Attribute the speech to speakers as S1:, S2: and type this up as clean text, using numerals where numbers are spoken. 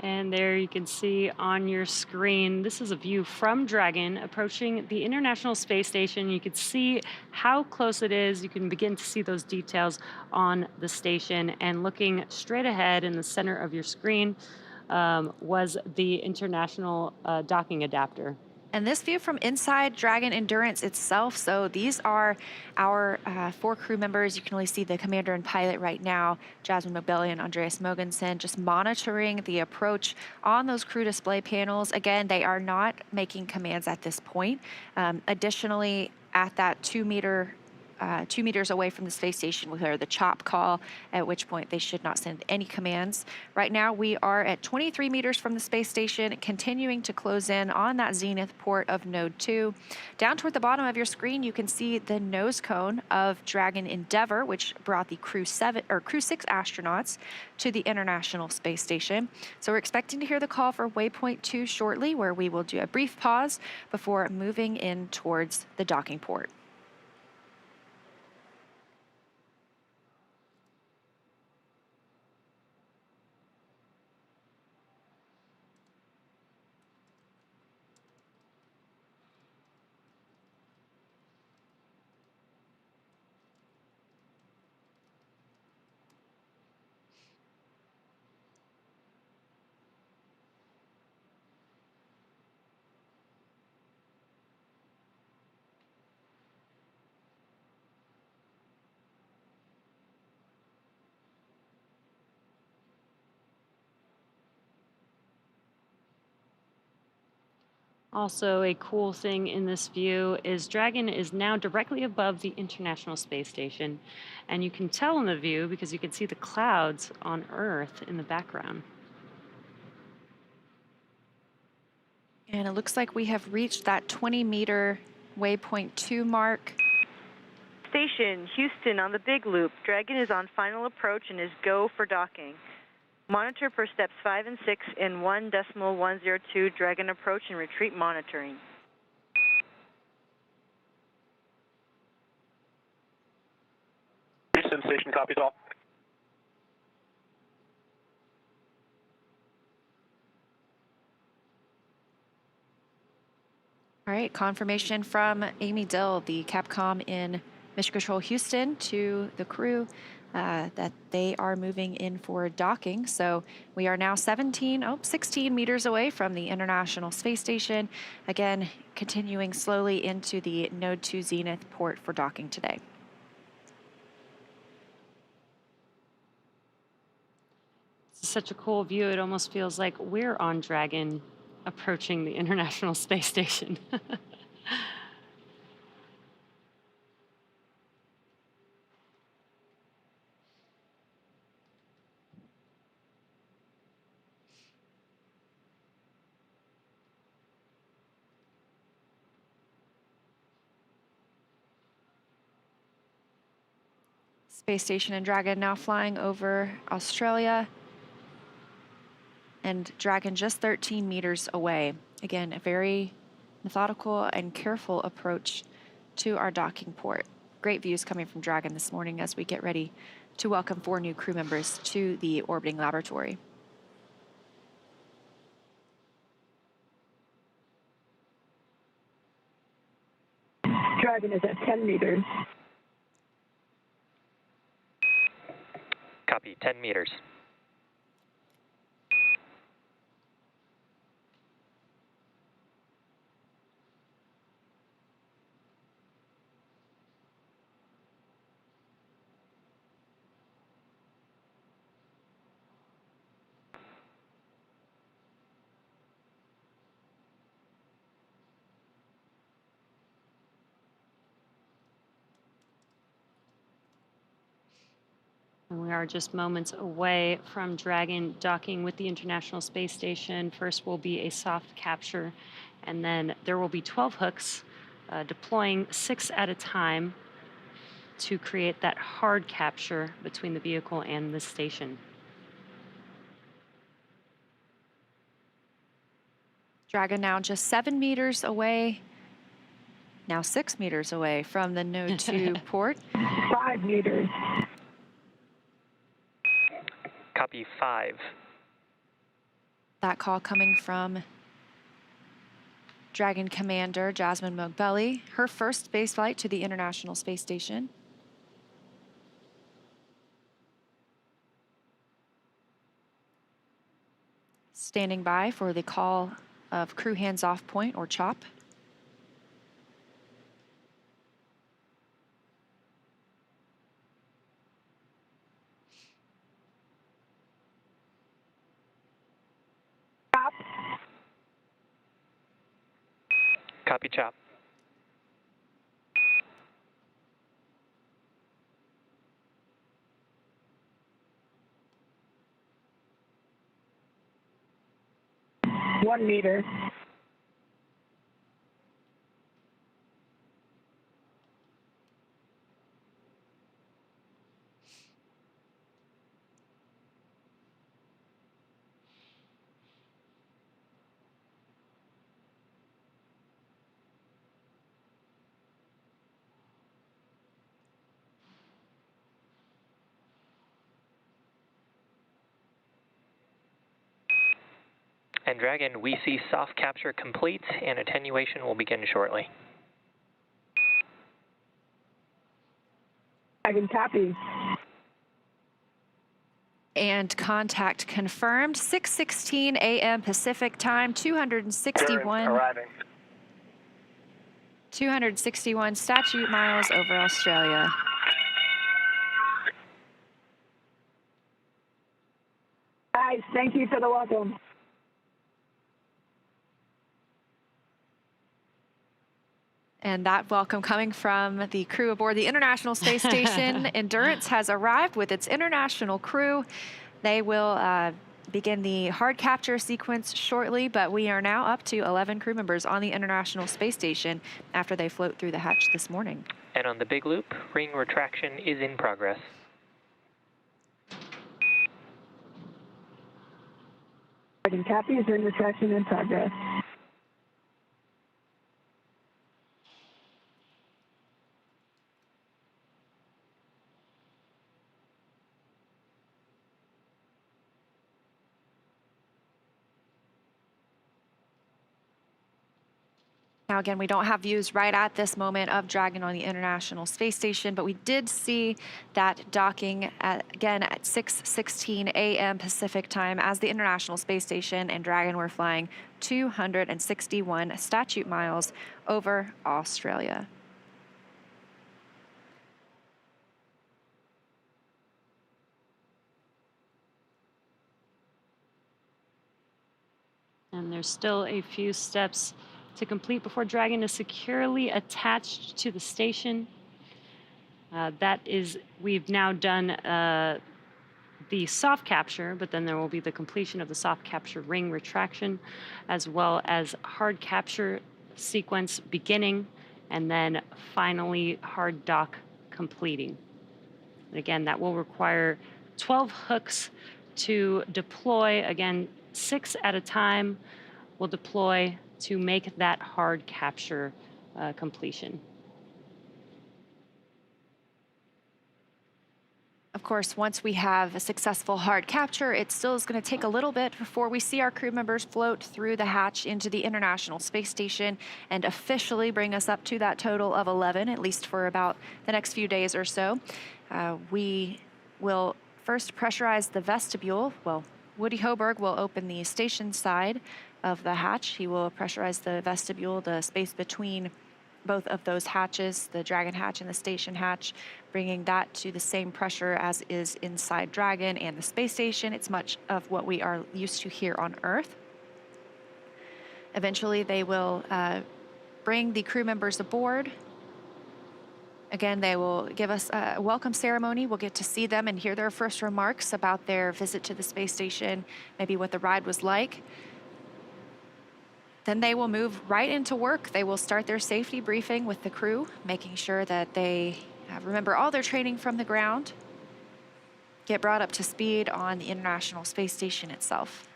S1: And there you can see on your screen, this is a view from Dragon approaching the International Space Station. You can see how close it is. You can begin to see those details on the station. And looking straight ahead in the center of your screen was the International Docking Adapter.
S2: And this view from inside Dragon Endurance itself. So these are our 4 crew members. You can only see the commander and pilot right now, Jasmine McBelly and Andreas Mogensen, just monitoring the approach on those crew display panels. Again, they are not making commands at this point. Additionally, at that 2 meters away from the space station, we hear the chop call, at which point they should not send any commands. Right now, we are at 23 meters from the space station, continuing to close in on that zenith port of Node 2. Down toward the bottom of your screen, you can see the nose cone of Dragon Endeavour, which brought the Crew 6 astronauts to the International Space Station. So we're expecting to hear the call for Waypoint 2 shortly, where we will do a brief pause before moving in towards the docking port.
S1: Also, a cool thing in this view is Dragon is now directly above the International Space Station. And you can tell in the view because you can see the clouds on Earth in the background.
S2: And it looks like we have reached that 20-meter Waypoint 2 mark.
S3: Station, Houston on the Big Loop. Dragon is on final approach and is go for docking. Monitor for steps 5 and 6 in 1.102 Dragon approach and retreat monitoring.
S4: Houston Station copies all.
S2: All right, confirmation from Amy Dill, the Capcom in Mission Control Houston, to the crew that they are moving in for docking. So we are now 16 meters away from the International Space Station. Again, continuing slowly into the Node 2 Zenith port for docking today.
S1: It's such a cool view. It almost feels like we're on Dragon approaching the International Space Station.
S2: Space Station and Dragon now flying over Australia. And Dragon just 13 meters away. Again, a very methodical and careful approach to our docking port. Great views coming from Dragon this morning as we get ready to welcome 4 new crew members to the orbiting laboratory.
S5: Dragon is at 10 meters.
S6: Copy, 10 meters.
S1: And we are just moments away from Dragon docking with the International Space Station. First will be a soft capture, and then there will be 12 hooks deploying 6 at a time to create that hard capture between the vehicle and the station.
S2: Dragon now just 7 meters away, now 6 meters away from the Node 2 port.
S5: 5 meters.
S6: Copy, 5.
S2: That call coming from Dragon Commander Jasmine Mogbelli, her first space flight to the International Space Station. Standing by for the call of crew hands-off point, or CHOP.
S5: Stop.
S4: Copy, CHOP.
S5: One meter.
S4: And Dragon, we see soft capture complete and attenuation will begin shortly.
S5: Dragon copy.
S2: And contact confirmed. 6:16 a.m. Pacific time, 261 statute miles over Australia.
S5: Guys, thank you for the welcome.
S2: And that welcome coming from the crew aboard the International Space Station. Endurance has arrived with its international crew. They will begin the hard capture sequence shortly, but we are now up to 11 crew members on the International Space Station after they float through the hatch this morning.
S4: And on the big loop, ring retraction is in progress.
S5: Dragon copy is in retraction in progress.
S2: Now, again, we don't have views right at this moment of Dragon on the International Space Station, but we did see that docking again at 6:16 a.m. Pacific time as the International Space Station and Dragon were flying 261 statute miles over Australia.
S1: And there's still a few steps to complete before Dragon is securely attached to the station. We've now done the soft capture, but then there will be the completion of the soft capture ring retraction, as well as hard capture sequence beginning, and then finally hard dock completing. And again, that will require 12 hooks to deploy. Again, 6 at a time will deploy to make that hard capture completion.
S2: Of course, once we have a successful hard capture, it still is going to take a little bit before we see our crew members float through the hatch into the International Space Station and officially bring us up to that total of 11, at least for about the next few days or so. We will first pressurize the vestibule. Well, Woody Hoburg will open the station side of the hatch. He will pressurize the vestibule, the space between both of those hatches, the Dragon hatch and the station hatch, bringing that to the same pressure as is inside Dragon and the space station. It's much of what we are used to here on Earth. Eventually, they will bring the crew members aboard. Again, they will give us a welcome ceremony. We'll get to see them and hear their first remarks about their visit to the space station, maybe what the ride was like. Then they will move right into work. They will start their safety briefing with the crew, making sure that they remember all their training from the ground, get brought up to speed on the International Space Station itself.